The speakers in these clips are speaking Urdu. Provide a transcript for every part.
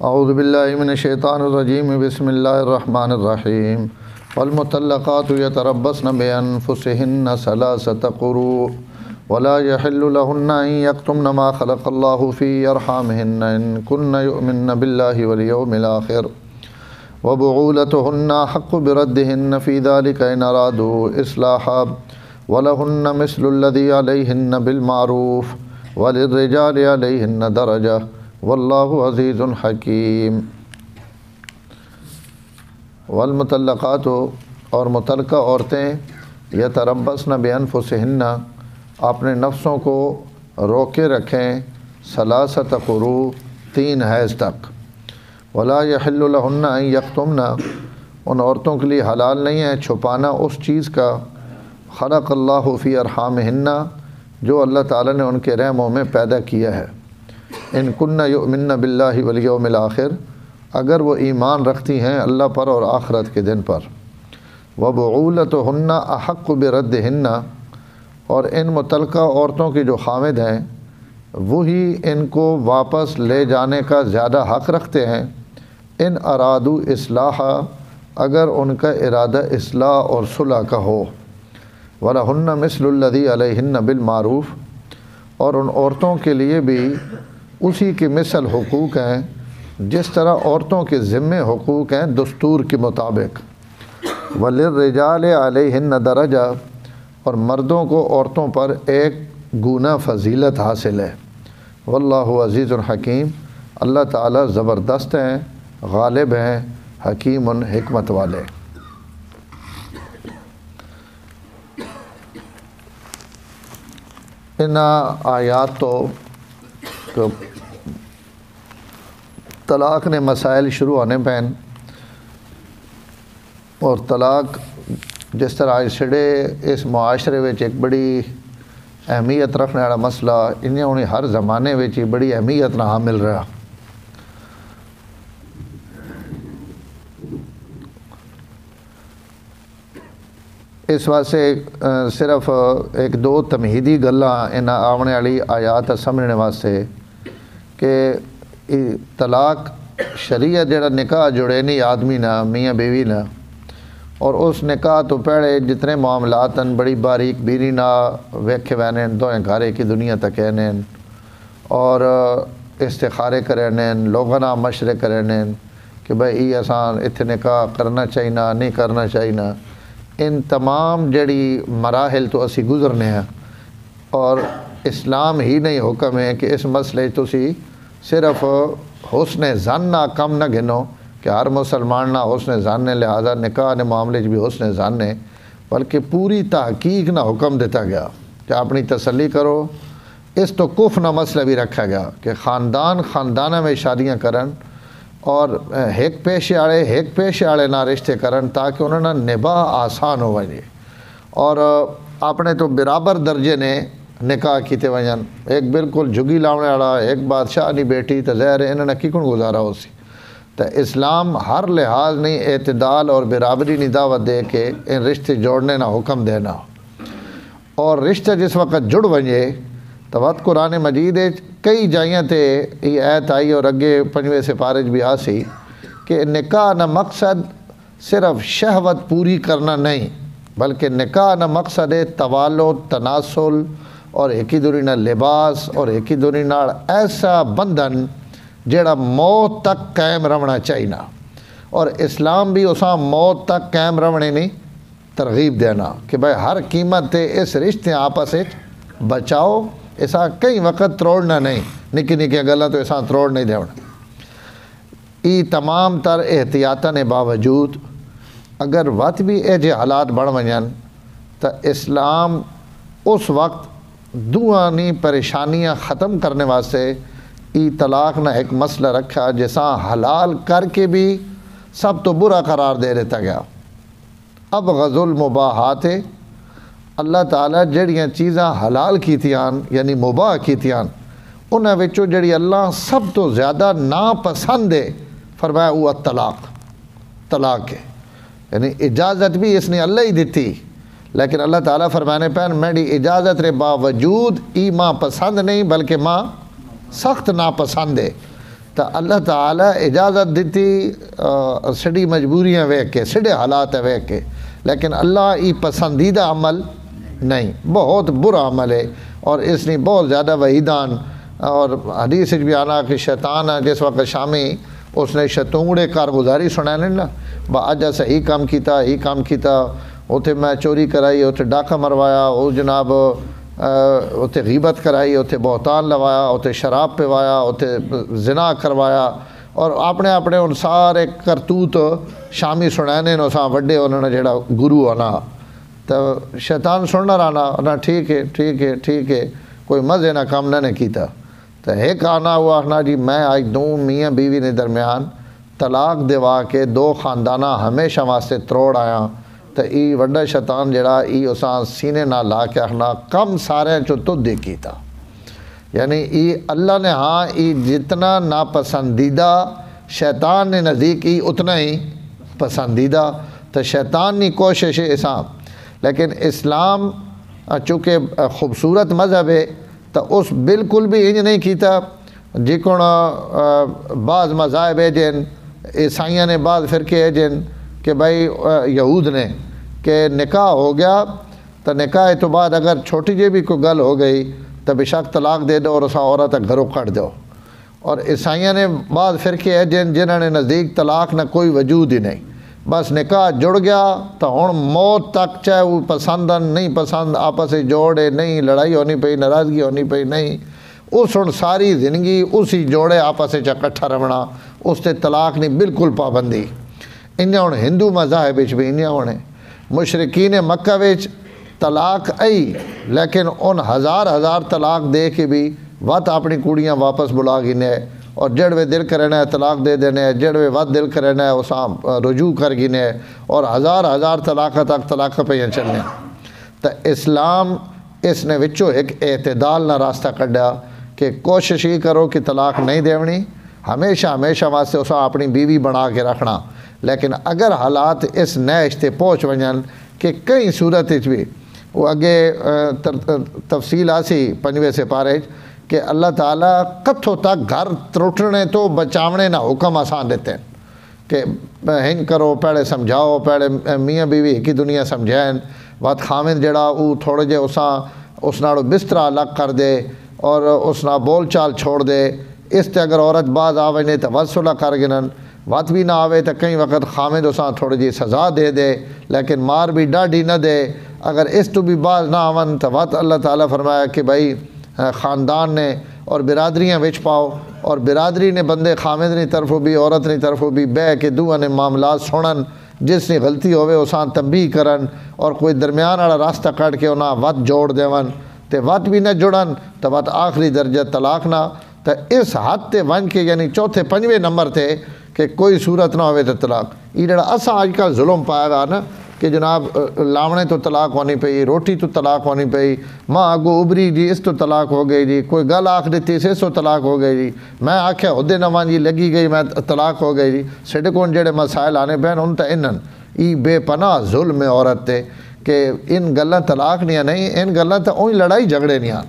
اعوذ باللہ من الشیطان الرجیم بسم اللہ الرحمن الرحیم والمطلقات یتربصن بانفسہن ثلاثۃ قروء ولا يحل لهن ان يكتمن ما خلق الله في ارحامهن ان كن يؤمن بالله واليوم الاخر وبعولتهن حق بردهن في ذلك ان ارادوا اصلاحا ولهن مثل الذي عليهن بالمعروف وللرجال عليهن درجة واللہ عزیز حکیم۔ والمطلقات اور مطلقہ عورتیں یتربصن بانفسہن اپنے نفسوں کو روکے رکھیں ثلاثۃ قروء 3 حیض تک۔ ولا یحل لہن ان یکتمن ان عورتوں کے لیے حلال نہیں ہے چھپانا اس چیز کا خلق اللہ فی ارحامہن جو اللہ تعالیٰ نے ان کے رحموں میں پیدا کیا ہے۔ ان کن یؤمن باللہ والیوم الآخر اگر وہ ایمان رکھتی ہیں اللہ پر اور آخرت کے دن پر۔ وبعولتہن احق بردہن اور ان متعلقہ عورتوں کی جو خامد ہیں وہی ان کو واپس لے جانے کا زیادہ حق رکھتے ہیں ان ارادو اصلاح اگر ان کا ارادہ اصلاح اور صلح کا ہو۔ وَلَهُنَّ مِثْلُ الَّذِي عَلَيْهِنَّ بِالْمَعْرُوفِ اور ان عورتوں کے لیے بھی اسی کی مثل حقوق ہیں جس طرح عورتوں کے ذمے حقوق ہیں دستور کے مطابق۔ وَلِلرِّجَالِ عَلَيْهِنَّ دَرَجَةٌ اور مردوں کو عورتوں پر ایک گنا فضیلت حاصل ہے۔ واللہ عزیز حکیم اللہ تعالیٰ زبردست ہیں غالب ہیں حکیم حکمت والے۔ ان آیات تو طلاق نے مسائل شروع ہونے پین اور طلاق جس طرح اسڑے اس معاشرے وچ ایک بڑی اہمیت رکھنے والا مسئلہ انہیں ہر زمانے وچ ہی بڑی اہمیت نہ حامل رہا۔ اس واسطے صرف ایک دو تمہیدی گلاں ان آنے والی آیات سمجھنے واسطے کہ طلاق شریعت جڑا نکاح جڑے نہیں آدمی نہ میاں بیوی نہ اور اس نکاح تو پہلے جتنے معاملات ہیں بڑی باریک بیری نہ ویکھے وینے دوئیں گھارے کی دنیا تک اینیں اور استخارے کرنے لوگوں نہ مشورے کرنے کہ بھائی یہ آسان اتنے نکاح کرنا چاہیے نہیں کرنا چاہیے۔ ان تمام جڑی مراحل تو اسی گزرنے ہیں اور اسلام ہی نہیں حکم ہے کہ اس مسئلے تسی صرف حسن ظن نہ کم نہ گنو کہ ہر مسلمان نہ حسن ظن نے لہذا نکاح نے معاملے بھی حسن ظن نے بلکہ پوری تحقیق نہ حکم دیتا گیا کہ اپنی تسلی کرو۔ اس تو کف نہ مسئلہ بھی رکھا گیا کہ خاندانہ میں شادیاں کرن اور ایک پیش آڑے نہ رشتے کرن تاکہ انہوں نے نباہ آسان ہو وجے اور اپنے تو برابر درجے نے نکاح کیتے وجن ایک بالکل جھگی لاؤنے والا ایک بادشاہ نہیں بیٹی تو ظاہر انہوں نے کیوں گزارا ہو سی تو اسلام ہر لحاظ نہیں اعتدال اور برابری نہیں دعوت دے کہ ان رشتے جوڑنے نہ حکم دینا اور رشتہ جس وقت جڑ ونجے تو وقت قرآن مجید کئی جائیں تے یہ ایت آئی اور اگے 5ویں سپارے بھی آسی کہ نکاح نہ مقصد صرف شہوت پوری کرنا نہیں بلکہ نکاح نہ مقصد ہے توالد تناسل اور ایک ہی دوری نہ لباس اور ایک ہی دوری نہ ایسا بندھن جڑا موت تک قائم رہنا چاہیے اور اسلام بھی اساں موت تک قائم رہنے نہیں ترغیب دینا کہ بھائی ہر قیمت تے اس رشتے آپس بچاؤ ایسا کئی وقت تروڑنا نہیں نکی نکی گلاں تو ایسا تروڑ نہیں دینا۔ ای تمام تر احتیاطاں باوجود اگر وقت بھی اے جے حالات بڑھ ونجن تو اسلام اس وقت دوانی پریشانیاں ختم کرنے واسطے ای طلاق نہ ایک مسئلہ رکھا جیسا حلال کر کے بھی سب تو برا قرار دے دیتا گیا۔ اب غزل المباحات اللہ تعالیٰ جڑیاں چیزاں حلال کیتیاں یعنی مباح کیتیاں انہاں وچوں جڑی اللہ سب تو زیادہ ناپسند ہے فرمایا وہ طلاق ہے یعنی اجازت بھی اس نے اللہ ہی دیتی لیکن اللہ تعالیٰ فرمانے پہن میری اجازت رے باوجود ای ماں پسند نہیں بلکہ ماں سخت ناپسند ہے تو اللہ تعالیٰ اجازت دیتی سڑی مجبوریاں ویکھ کے سڑے حالات ویکھ کے، لیکن اللہ ای پسندیدہ عمل نہیں، بہت برا عمل ہے، اور اس نے بہت زیادہ وعیدان، اور حدیث بھی آنا کہ شیطان جس وقت شامی اس نے شتونگڑے کارگزاری سنانے نا، با اج اسا ہی کام کیتا اتھے میں چوری کرائی، اتھے ڈاکہ مروایا، وہ جناب اتھے غیبت کرائی، اتھے بہتان لوایا، اتھے شراب پوایا، اتھے زنا کروایا، اور اپنے ان سارے کرتوت شامی سنانے نو وڈے انہوں نے جڑا گرو ہونا، تو شیطان سننا رہنا ٹھیک ہے کوئی مزے نہ کام نہ کیتا، تو ایک آنا ہوا آخنا جی میں آج دو میاں بیوی نے درمیان طلاق دیوا کے دو خاندانہ ہمیشہ واسطے تروڑ آیا، تو ای وڈا شیطان جڑا ای اساں سینے نہ لا کے آخنا کم سارے چو تو دے کیتا، یعنی ای اللہ نے ہاں ای جتنا ناپسندیدہ شیطان نے نزدیک ای اتنا ہی پسندیدہ، تو شیطان نی کوشش ہے اساں، لیکن اسلام چونکہ خوبصورت مذہب ہے تو اس بالکل بھی انج نہیں کیتا، جکن بعض مذاہب ہے جن عیسائیوں نے بعض فرقے ہے جن کہ بھائی یہود نے کہ نکاح ہو گیا تو نکاح تو بعد اگر چھوٹی جی بھی کوئی گل ہو گئی تو بے شک طلاق دے دو اور اسا عورت گھروں کٹ دو، اور عیسائیوں نے بعض فرقے ہے جنہوں نے نزدیک طلاق نہ کوئی وجود ہی نہیں، بس نکاح جڑ گیا تو ہن موت تک چاہے وہ پسند نہیں پسند آپس جوڑے نہیں، لڑائی ہونی پئی، ناراضگی ہونی پئی نہیں، اس ہن ساری زندگی اسی جوڑے آپس اکٹھا رہنا، اس تے طلاق نہیں بالکل پابندی۔ انجا ہن ہندو مذہب بھی انجا ہونے مشرکین مکہ وچ طلاق آئی، لیکن ان ہزار طلاق دے کے بھی وت اپنی کڑیاں واپس بلا گنے، اور جڑوے دل کرنا ہے طلاق دے دینے، جڑوے وت دل کرنا ہے اساں رجوع کر گنے، اور ہزار طلاق تک طلاق پہ چلنے۔ تو اسلام اس نے وچوں ایک اعتدال نہ راستہ کڈیا کہ کوشش ہی کرو کہ طلاق نہیں دیونی، ہمیشہ واسطے اساں اپنی بیوی بنا کے رکھنا، لیکن اگر حالات اس نیش تے پہنچ ونجن کہ کئی صورت بھی وہ اگے تفصیل آسی 5ویں سپارے کہ اللہ تعالیٰ کتھوں تک گھر ترٹنے تو بچاونے نہ حکم آسان دیتے ہیں کہ ہنج کرو، پہلے سمجھاؤ، پہلے میاں بیوی ایک ہی دنیا سمجھائیں، بات خامن جڑا وہ تھوڑے جے اس ناڑو بستر الگ کر دے اور اس نا بول چال چھوڑ دے، اس تے اگر عورت بعد آوے تو وت صلح کر گنن، وت بھی نہ آوے تو کئی وقت خامد اساں تھوڑی جی سزا دے دے، لیکن مار بھی ڈاڈی نہ دے، اگر اس تو بھی بعض نہ آون تو وت اللہ تعالیٰ فرمایا کہ بھائی خاندان نے اور برادریاں وچ پاؤ، اور برادری نے بندے خامد نی طرفوں بھی عورت نی طرفوں بھی بہ کے دوہاں نے معاملات سنن، جس نے غلطی ہوئے اساں تنبیہ کرن، اور کوئی درمیان والا راستہ کٹ کے انہاں وت جوڑ دیون، تے وت بھی نہ جڑن تو وت آخری درجہ طلاق نہ، تو اس حد تے ون کے یعنی چوتھے 5ویں نمبر تے کہ کوئی صورت نہ ہوئے تو طلاق۔ یہ جڑا اساں آج کل ظلم پایا گا نا کہ جناب لاونے تو طلاق ہونی پئی، روٹی تو طلاق ہونی پئی، ماں آگو ابری جی اس تو طلاق ہو گئی جی، کوئی گل آکھ دیتی اس تو طلاق ہو گئی جی، میں آکھیا عہدے نہ وان جی لگی گئی میں طلاق ہو گئی جی، سڈے کون جڑے مسائل آنے پین ان تے انن ای بے پناہ ظلم ہے عورت تے کہ ان گلاں طلاق نہیں، ان گلاں تے اونی لڑائی جھگڑے نہیں آن،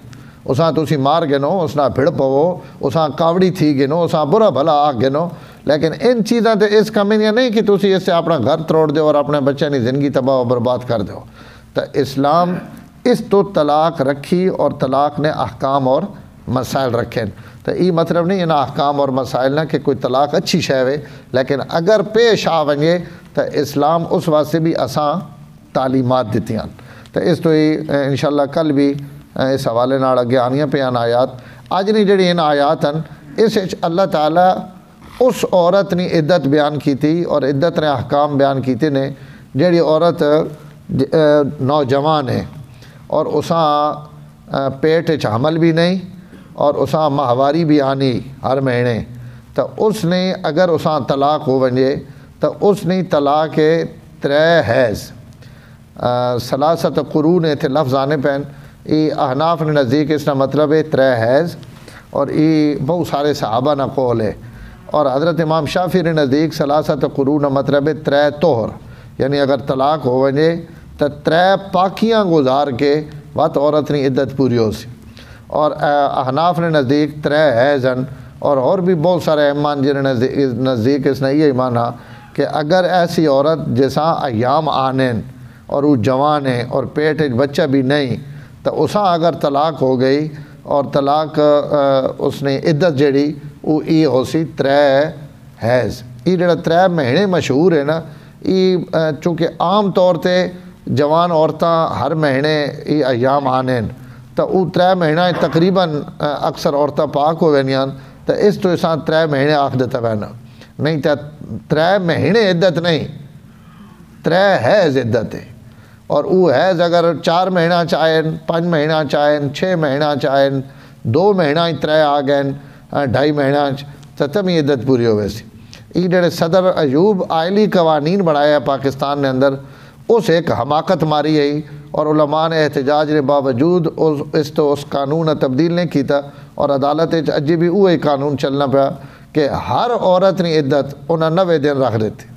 اساں تسی مار گنو، اس نہ بھڑ پو، اساں کاوڑی تھی گنو، اساں برا بھلا آکھ گنو، لیکن ان چیزاں تے اس کمینیاں نہیں کہ تسی اس سے اپنا گھر تروڑ دو اور اپنے بچے کی زندگی تباہ و برباد کر دو۔ تو اسلام اس تو طلاق رکھی اور طلاق نے احکام اور مسائل رکھیں، تو یہ مطلب نہیں ان احکام اور مسائل نہ کہ کوئی طلاق اچھی شے ہے، لیکن اگر پیش آ ونجے تو اسلام اس واسطے بھی اساں تعلیمات دیتی ہیں۔ تو اس تو انشاءاللہ کل بھی اس حوالے نال اگے آنیاں پیان آیات، اج نہیں جڑی ان آیات ہیں اس اللہ تعالیٰ اس عورت نے عدت بیان کی تھی اور عدت نے احکام بیان کیتے نے جیڑی عورت نوجوان ہے اور اساں پیٹ حمل بھی نہیں اور اساں ماہواری بھی آنی ہر مہینے، تو اس نے اگر اساں طلاق ہو ونجے تو اس نے طلاق 3 حیض ثلاثت قرون تھے لفظ آنے پین، یہ احناف نے نزدیک اس کا مطلب ہے 3 حیض، اور یہ بہت سارے صحابہ نہ قول ہے، اور حضرت امام شافعی نے نزدیک ثلاثت قرون مطلب ہے 3 طہر، یعنی اگر طلاق ہو ونجے تو 3 پاکیاں گزار کے وقت عورت نے عدت پوری ہو سی، اور احناف نے نزدیک 3 حیض ہیں، اور بھی بہت سارے ایمان جنہیں نزدیک اس نے یہ مانا کہ اگر ایسی عورت جیسا ایام آنین اور وہ جوان ہے اور پیٹ بچہ بھی نہیں تو اساں اگر طلاق ہو گئی اور طلاق اس نے عدت جڑی وہ یہ ہو سی 3 حیض. یہ جڑا 3 مہینے مشہور ہے نا یہ چونکہ عام طور تے جوان عورتاں ہر مہینے یہ ایام آنین تو وہ 3 مہینہ تقریباً اکثر عورتاں پاک ہو وینیاں تو اس تو اساں 3 مہینے آکھ دیتا وینا نہیں تو 3 مہینے عدت نہیں 3 حیض عدت ہے. اور وہ حیض اگر 4 مہینہ چاہیں 5 مہینہ چاہیں 6 مہینہ چاہیں 2 مہینہ 3 آ گئے 2.5 مہینہ تو تب یہ عدت پوری ہو ویسی. یہ جڑے صدر ایوب آئلی قوانین بڑھایا پاکستان نے اندر اس ایک حماقت ماری ہے اور علماء نے احتجاج نے باوجود اس قانون نے تبدیل نہیں کیتا اور عدالت اجی بھی وہی قانون چلنا پیا کہ ہر عورت نے عدت انہیں 90 دن رکھ دیتے.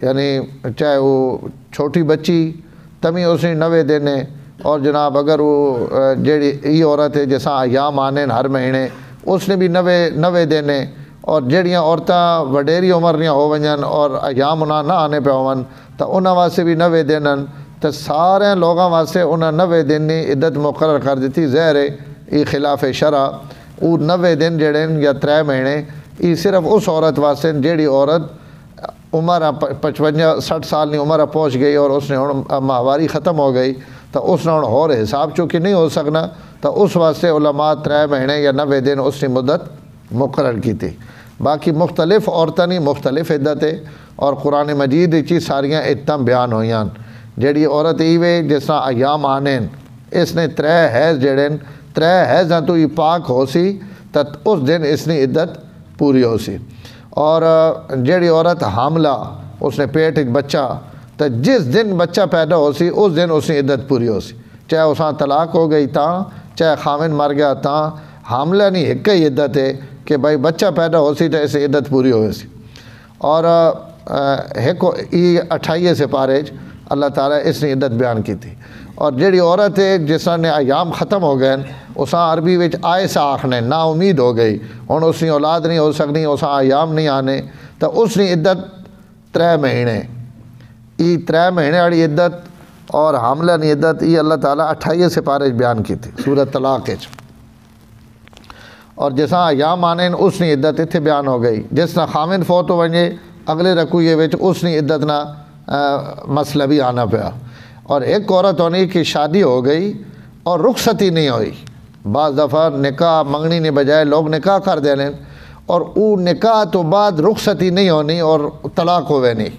یعنی چاہے وہ چھوٹی بچی تمی اس نے 90 دن ہے اور جناب اگر وہ جیڑی یہ عورت ہے جیسا ایام آنے ہر مہینے اس نے بھی 90 دن ہے اور جیڑیاں عورتاں وڈیری عمر نیاں ہو ونجن اور ایام انہاں نہ آنے پہ ہون تو انہاں واسطے بھی 90 دن تو سارے لوگاں واسطے انہاں 90 دن نے عدت مقرر کر دیتی. ظاہر ہے یہ خلاف شرع وہ 90 دن جڑے یا 3 مہینے یہ صرف اس عورت واسطے جیڑی عورت عمر 55-60 سال کی عمر پہنچ گئی اور اس نے ماہواری ختم ہو گئی تو اس نے اور حساب چونکہ نہیں ہو سکنا تو اس واسطے علماء 3 مہینے یا 90 دن اس نے مدت مقرر کی تھی. باقی مختلف عورتیں نہیں مختلف عدت ہے اور قرآن مجید چیز ساریاں اتم بیان ہوئیاں. جیڑی عورت ایوے جس طرح ایام آنین اس نے 3 حیض جڑیں 3 حیض تو یہ پاک ہو سی تو اس دن اس نے عدت پوری ہو سی. اور جیڑی عورت حاملہ اس نے پیٹ ایک بچہ تو جس دن بچہ پیدا ہو سی اس دن اس نے عدت پوری ہو سی. چاہے اساں طلاق ہو گئی تاں چاہے خامن مر گیا تاں حاملہ نہیں ایک ہی عدت ہے کہ بھائی بچہ پیدا ہو سی تو اسے عدت پوری ہوئے سی. اور ایک 28 سپارے اللہ تعالیٰ اس نے عدت بیان کی تھی. اور جیڑی عورت ہے جس نے ایام ختم ہو گئے اساں عربی وچ آئسا آخنے نا امید ہو گئی ہن اس نے اولاد نہیں ہو سکنی اساں ایام نہیں آنے تو اس نے عدت 3 مہینے یہ 3 مہینے والی عدت اور حاملہ نہیں عدت یہ اللہ تعالیٰ 28 سپارے بیان کی تھی سورۃ طلاق وچ. اور جیسا ایام آنے اس نے عدت اتنے بیان ہو گئی. جس طرح خامن فوت ہو ونجے اگلے رکوئے وچ اس نے عدت نہ مسئلہ بھی آنا پیا. اور ایک عورت ہونی کہ شادی ہو گئی اور رخصتی نہیں ہوئی. بعض دفعہ نکاح منگنی نے بجائے لوگ نکاح کر دینے اور وہ نکاح تو بعد رخصتی نہیں ہونی اور طلاق ہوئے نہیں.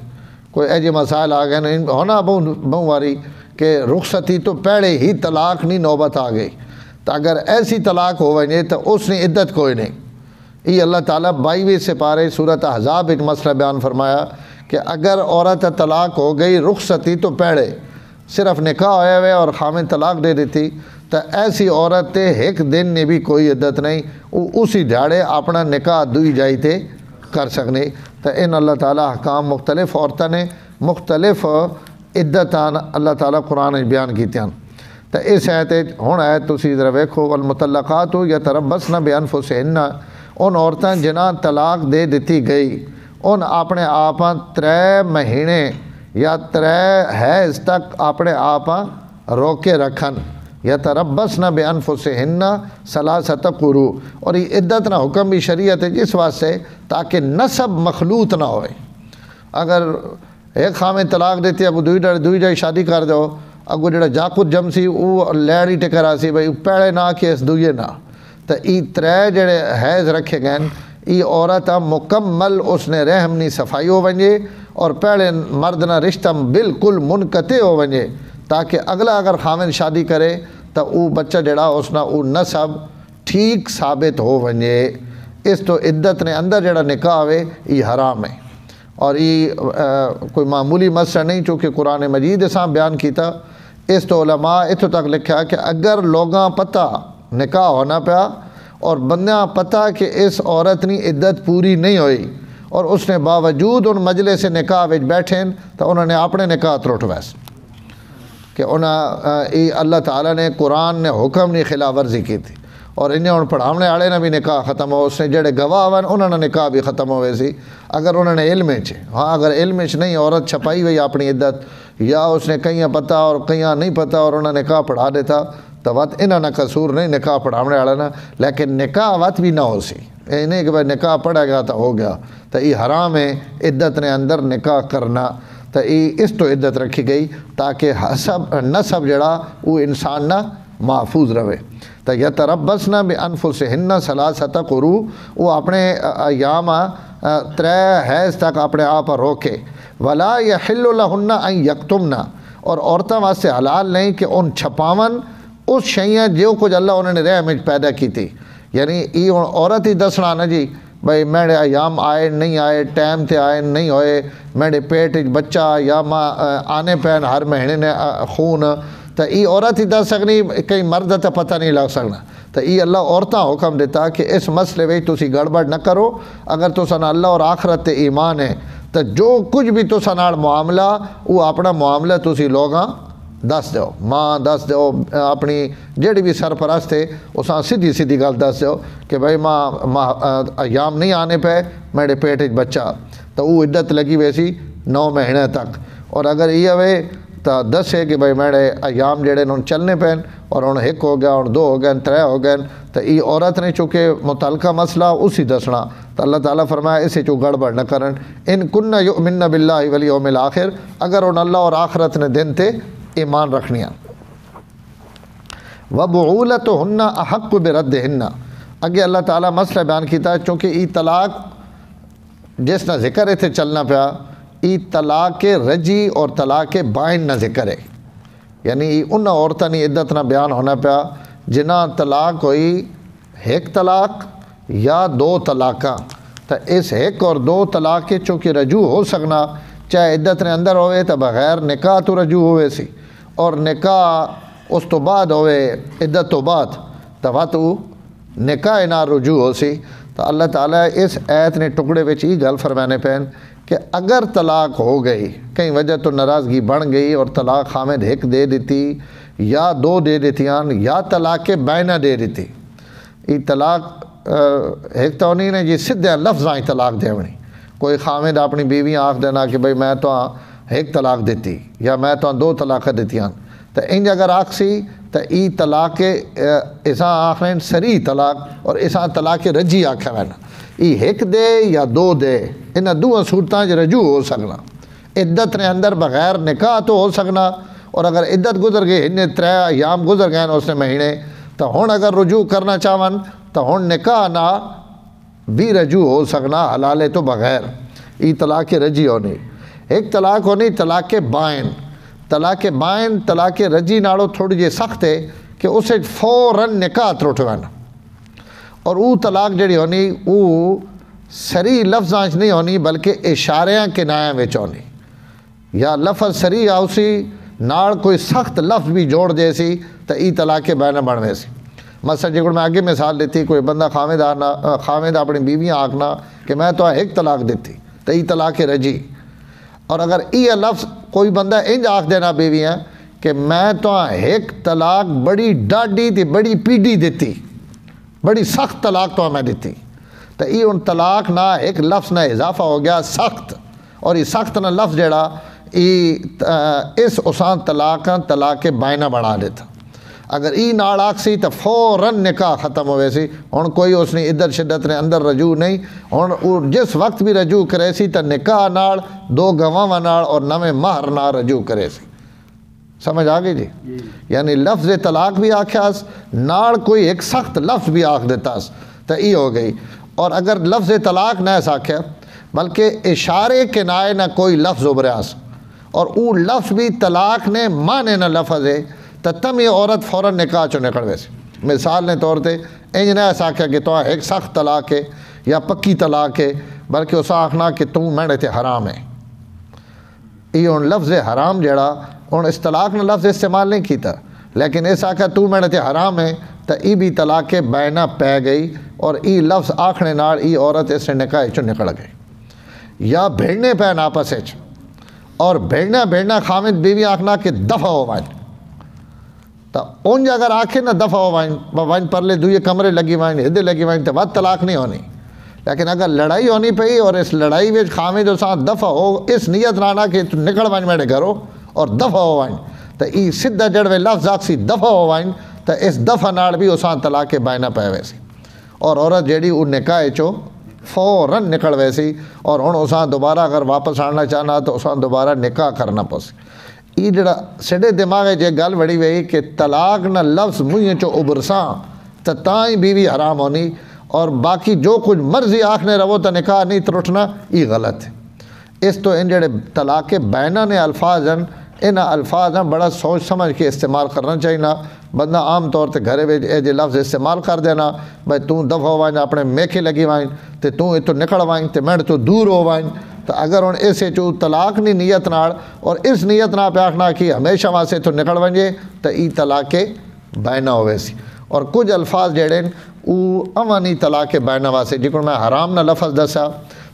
کوئی ایجے مسائل آ گئے ہونا بہو واری کہ رخصتی تو پہلے ہی طلاق نہیں نوبت آ گئی تو اگر ایسی طلاق ہو ونجے تو اس نے عدت کوئی نہیں. یہ اللہ تعالیٰ 22 سپارے سورۃ احزاب ایک مسئلہ بیان فرمایا کہ اگر عورت طلاق ہو گئی رخصتی تو پہلے صرف نکاح ہوئے ہوئے اور خامن طلاق دے دیتی تو ایسی عورت ایک دن نے بھی کوئی عدت نہیں وہ اسی جھاڑے اپنا نکاح دوئی جائی تھے کر سکنے. تو ان اللہ تعالیٰ حکام مختلف عورتوں نے مختلف عدتان اللہ تعالیٰ قرآن بیان کی تھیں. تو اس آیت ہوں آیت تسی ذرا ویکھو والمطلقات یتربصن بانفسہن ان عورتیں جنہاں طلاق دے دیتی گئی ان اپنے آپاں 3 مہینے یا 3 حیض تک اپنے آپاں روکے رکھن یتربصن بانفسہن ثلاثۃ قروء. اور یہ عدت نہ حکم بھی شریعت ہے جس واسطے تاکہ نسب مخلوط نہ ہوئے. اگر ایک خامن طلاق دیتی اب دوئی جائی شادی کر دو اگو جڑا جاکت جم سی وہ لیڑی ٹکرا سی بھائی پہلے نہ کیس دوئے نہ تو یہ 3 جڑے حیض رکھے گئے یہ عورت مکمل اس نے رحم نہیں صفائی ہو ونجے اور پہلے مرد نہ رشتہ بالکل منقطع ہو ونجے تاکہ اگلا اگر خامن شادی کرے تو وہ بچہ جڑا اس نہ وہ نسب ٹھیک ثابت ہو ونجے. اس تو عدت نے اندر جڑا نکاح ہوئے یہ حرام ہے اور یہ کوئی معمولی مسئلہ نہیں چونکہ قرآن مجید اساں بیان کیتا. اس تو علماء اتوں تک لکھا کہ اگر لوگاں پتہ نکاح ہونا پیا اور بندیاں پتہ کہ اس عورت نے عدت پوری نہیں ہوئی اور اس نے باوجود ان مجلس نکاح وچ بیٹھیں تو انہوں نے اپنے نکاح ترٹ ویس کہ انہاں اللہ تعالیٰ نے قرآن نے حکم نے خلاف ورزی کی تھی. اور انہیں ہوں پڑھاونے والے نے بھی نکاح ختم ہو، اس نے جڑے گواہ ون انہوں نے نکاح بھی ختم ہوئے سی اگر انہوں نے علم چ۔ ہاں اگر علم چ نہیں عورت چھپائی ہوئی اپنی عدت، یا اس نے کہیں پتہ اور کہیں نہیں پتہ اور انہوں نے نکاح پڑھا دیتا تو وت انہوں نے قصور نہیں نکاح پڑھاونے والا نا، لیکن نکاح وت بھی نہ ہو سی، یہ نہیں کہ بھائی نکاح پڑھا گیا تو ہو گیا، تو یہ حرام ہے عدت نے اندر نکاح کرنا، تو یہ اس تو عدت رکھی گئی تاکہ حسب نسب جڑا وہ انسان نہ محفوظ رہے۔ تو یتربصن بانفسہن ثلاثۃ قروء، وہ اپنے ایام 3 حیض تک اپنے آپ روکے۔ ولا یحل لہن ان یکتمن، اور عورتوں واسطے حلال نہیں کہ ان چھپاون اس شیئیں جو کچھ اللہ انہوں نے رحم وچ پیدا کی تھی، یعنی یہ عورت ہی دسنا نا جی بھائی میرے ایام آئے نہیں آئے، ٹائم تے آئے نہیں ہوئے، میرے پیٹ بچہ یا ماں آنے پین ہر مہینے نے خون، تو یہ عورت ہی دس سکنی، کئی مرد تو پتہ نہیں لگ سکنا۔ تو یہ اللہ عورتاں حکم دیتا کہ اس مسئلے میں تسی گڑبڑ نہ کرو، اگر تساں اللہ اور آخرت تے ایمان ہے تو جو کچھ بھی تساں نال معاملہ وہ اپنا معاملہ تسی لوگاں دس دیو، ماں دس دیو، اپنی جڑی بھی سرپرست ہے اساں سیدھی سیدھی گل دس دیو کہ بھائی ماں ایام نہیں آنے پہ میرے پیٹ بچہ، تو وہ عدت لگی ویسی 9 مہینے تک، اور اگر یہ ہوئے تو دسے کہ بھائی میرے ایام جڑے انہوں چلنے پین اور انہوں 1 ہو گیا اور 2 ہو گئے 3 ہو گئے، تو یہ عورت نے چونکہ متعلقہ مسئلہ اسی دسنا، تو اللہ تعالیٰ فرمایا اسے چو گڑبڑ نہ کرن۔ ان کن یؤمن باللہ والیوم الآخر، اگر ان اللہ اور آخرت نے دن تے ایمان رکھنیاں۔ وبعولتہن احق بردہن، اگے اللہ تعالیٰ مسئلہ بیان کیتا ہے چونکہ ای طلاق جس نہ ذکر ہے تھے چلنا پیا، ای طلاق رجی اور طلاق بائن نہ ذکر ہے، یعنی ان عورتوں نے عدت نہ بیان ہونا پیا جنہ طلاق ہوئی 1 طلاق یا 2 طلاقاں، تو اس 1 اور 2 طلاق کے چونکہ رجوع ہو سکنا، چاہے عدت نے اندر ہوئے تو بغیر نکاح تو رجوع ہوئے سی، اور نکاح اس تو بعد ہوئے عدت تو بعد تو وقت نکاح نہ رجوع ہو سی۔ تو اللہ تعالیٰ اس آیت نے ٹکڑے وچ یہ گل فرمانے پین کہ اگر طلاق ہو گئی کئی وجہ تو ناراضگی بن گئی اور طلاق خامد 1 دے دیتی یا 2 دے دیتیاں یا طلاق بائنہ دے دیتی، یہ طلاق 1 تو نہیں نے جی سدھے لفظاں طلاق دیونی، کوئی خامد اپنی بیویاں آکھ دینا کہ بھئی میں تو 1 طلاق دیتی یا میں تو 2 طلاق دیتیاں، تو انج اگر آکسی تو ای طلاق اساں آخرین سری طلاق اور اساں طلاق رجی آکھا وینا، ای 1 دے یا 2 دے، انہاں 2 صورتاں رجوع ہو سکنا، عدت نے اندر بغیر نکاح تو ہو سکنا، اور اگر عدت گزر گئی انہیں 3 ایام گزر گئے اس نے مہینے، تو ہن اگر رجوع کرنا چاہون تو ہن نکاح نہ بھی رجوع ہو سکنا حلالے تو بغیر، ای طلاق رجی ہونی۔ 1 طلاق ہونی طلاق بائن، طلاق بائن طلاق رجی نالو تھوڑی جی سخت ہے کہ اسے فوراً نکاح ترٹوانا، اور وہ طلاق جڑی ہونی وہ سری لفظاں نہیں ہونی بلکہ اشاریاں کنایاں وچ ہونی، یا لفظ سری آؤسی نال کوئی سخت لفظ بھی جوڑ دے سی تو ای طلاق بائنہ بنوے سی۔ مثلا جی میں آگے مثال دیتی، کوئی بندہ خامد اپنی بیویاں آکھنا کہ میں تو 1 طلاق دیتی تو ای طلاق رجی، اور اگر ای لفظ کوئی بندہ انج آکھ دینا بیویاں کہ میں تو 1 طلاق بڑی ڈاڈی تے بڑی پیڈی دیتی، بڑی سخت طلاق تو میں دیتی، تو ای ان طلاق نہ 1 لفظ نہ اضافہ ہو گیا سخت، اور یہ سخت نہ لفظ جڑا اس اسان طلاق بائنہ بنا دیتا۔ اگر ای نال آکسی تو فوراً نکاح ختم ہوئے سی، ہن کوئی اس نے عدت شدت نے اندر رجوع نہیں، ہن جس وقت بھی رجوع کرے سی تو نکاح نال 2 گواہاں نال اور نویں مہر نال رجوع کرے سی۔ سمجھ آ گئی جی؟ یعنی لفظ طلاق بھی آکھیاس نال کوئی 1 سخت لفظ بھی آکھ دیتاس تو ای ہو گئی، اور اگر لفظ طلاق نہ آکھیا بلکہ اشارے کے نائے نہ کوئی لفظ ابریاس، اور او لفظ بھی طلاق نے مانے نہ لفظ ہے تو تم یہ عورت فوراً نکاح چو نکل ویسے۔ مثال نے طور تے انج نہ آکھیا کہ تو 1 سخت طلاق ہے یا پکی طلاق ہے، بلکہ اس آکھنا کہ تم میرے تے حرام ہے، یہ ان لفظ حرام جڑا ان اس طلاق نے لفظ استعمال نہیں کیتا، لیکن اس آکھا تو میرے تے حرام ہے تو ای بھی طلاق بائنہ پہ گئی، اور ای لفظ آکھنے نال ای عورت اس نے نکاح چو نکل گئی۔ یا بھیڑنے پہن آپس وچ، اور بھیڑنا خامد بیوی آکھنا کہ دفع ہو وائن، تو اونج اگر آکھے نہ دفع ہو وائن پرلے دوئے کمرے لگی وائن ہدے لگی وائن تو بات طلاق نہیں ہونی. لیکن اگر لڑائی ہونی پئی اور اس لڑائی میں خامد جو ساتھ دفع ہو اس نیت رانا کہ تو نکل وائن میرے گھروں اور دفع ہو وائن تو ای سدھا جڑوے لفظ آکسی دفع ہو وائن تو اس دفع نال بھی اساں طلاق بائنا پہ ویسی اور عورت جیڑی وہ نکاح چو فوراً نکل ویسی اور ہن اساں دوبارہ اگر واپس آنا چاہنا تو اساں دوبارہ نکاح کرنا پوسی. یہ جڑا سڈے دماغ جے گل بڑی وئی کہ طلاق نہ لفظ منہ چو ابرساں تو تائیں بیوی حرام ہونی اور باقی جو کچھ مرضی آکھنے رہو تو نکاح نہیں ترٹنا، یہ غلط ہے. اس تو ان جڑے طلاق بینہ نے الفاظ ہیں ان الفاظ بڑا سوچ سمجھ کے استعمال کرنا چاہیے. بندہ عام طور تے گھرے وچ اے جے لفظ استعمال کر دینا بھائی تو دفع ہو وائن اپنے میکھے لگی وائن تے تو اتو نکل وائن تے میں تو دور ہو وائن. تو اگر ہن اسے چو طلاق نہیں نیت نال اور اس نیت نال پہ آکھنا کہ ہمیشہ واسطے تو نکل ونجے تو ای طلاق بینہ ہوئے سی. اور کچھ الفاظ جڑے وہ اوانی طلاق بینہ واسطے جکڑ میں حرام نہ لفظ دسا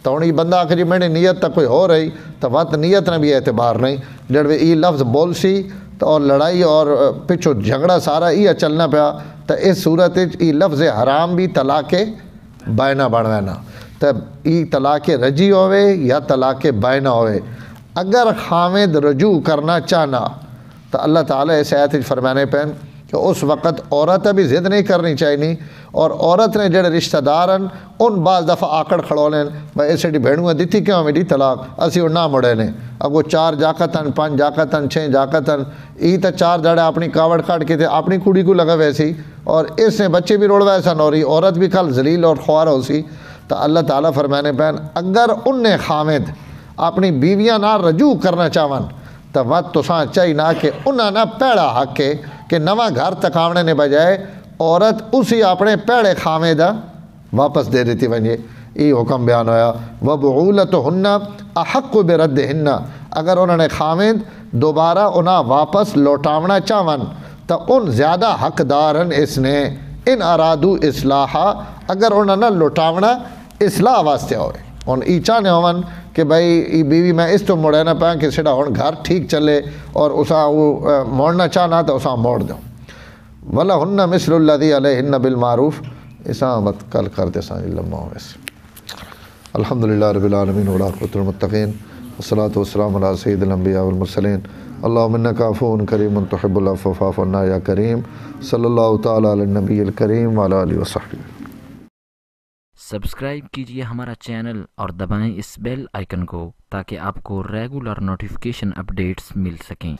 تو ہن یہ بندہ آخر جی میری نیت تک کوئی ہو رہی تو وقت نیت نے بھی اعتبار نہیں جڑوے ای لفظ بول سی تو اور لڑائی اور پچھو جھگڑا سارا یہ چلنا پیا تو اس صورت ای لفظ حرام بھی طلاق بینہ بن وینا. تو ای طلاق رجی ہوئے یا طلاق بینہ ہوئے اگر خامد رجوع کرنا چاہنا تو اللہ تعالیٰ اس آیت فرمانے پہن کہ اس وقت عورت بھی ضد نہیں کرنی چاہیے اور عورت نے جڑے رشتہ دار ہیں ان بعض دفعہ آکڑ کھڑو لیں بھائی ایسے بھیڑوں دیتی کیوں میری طلاق اسی نہ مڑے نے اگو 4 جاکت ہیں 5 جاکت ہیں 6 جاکت ہیں ای تو 4 جڑے اپنی کاوڑ کاٹ کے تھے اپنی کڑی کو لگا ویسی اور اس نے بچے بھی روڑ ویسا نہ ہو رہی عورت بھی کل ذلیل اور خوار ہو سی. تو اللہ تعالیٰ فرمانے پہن اگر ان نے خامد اپنی بیویاں نہ رجوع کرنا چاہون تو وقت تو ساں چاہیے نہ کہ انہاں نہ پیڑا حق ہے کہ نواں گھر تکاونے نے بجائے عورت اسی اپنے پیڑے خامد واپس دے دیتی ونجے. یہ حکم بیان ہویا وَبُعُولَتُهُنَّ أَحَقُّ بِرَدِّهِنَّ اگر انہوں نے خامد دوبارہ انہاں واپس لوٹاونا چاہون تو ان زیادہ حقدار ہیں اس نے ان ارادو اصلاحہ اگر انہوں نے لوٹاونا اصلاح واسطے ہوئے ان ای چاہنے ہون کہ بھائی ای بیوی میں اس تو مڑے نہ پائیں کہ سیڑھا ہون گھر ٹھیک چلے اور اسا وہ موڑنا چاہنا تو اسا موڑ دو. وَلَهُنَّ مِثْلُ الَّذِي عَلَيْهِنَّ بِالْمَعْرُوفِ اسا بات کل کر دے سان اللہ ویسے. الحمدللہ رب العالمین والعاقبۃ للمتقین والصلاۃ والسلام علی سید الانبیاء والمرسلین اللہم انک عفو کریم تحب العفو فاعف عنا یا کریم صلی اللہ تعالی علی النبی الکریم وعلی آلہ وصحبہ. سبسکرائب کیجئے ہمارا چینل اور دبائیں اس بیل آئیکن کو تاکہ آپ کو ریگولر نوٹیفیکیشن اپڈیٹس مل سکیں.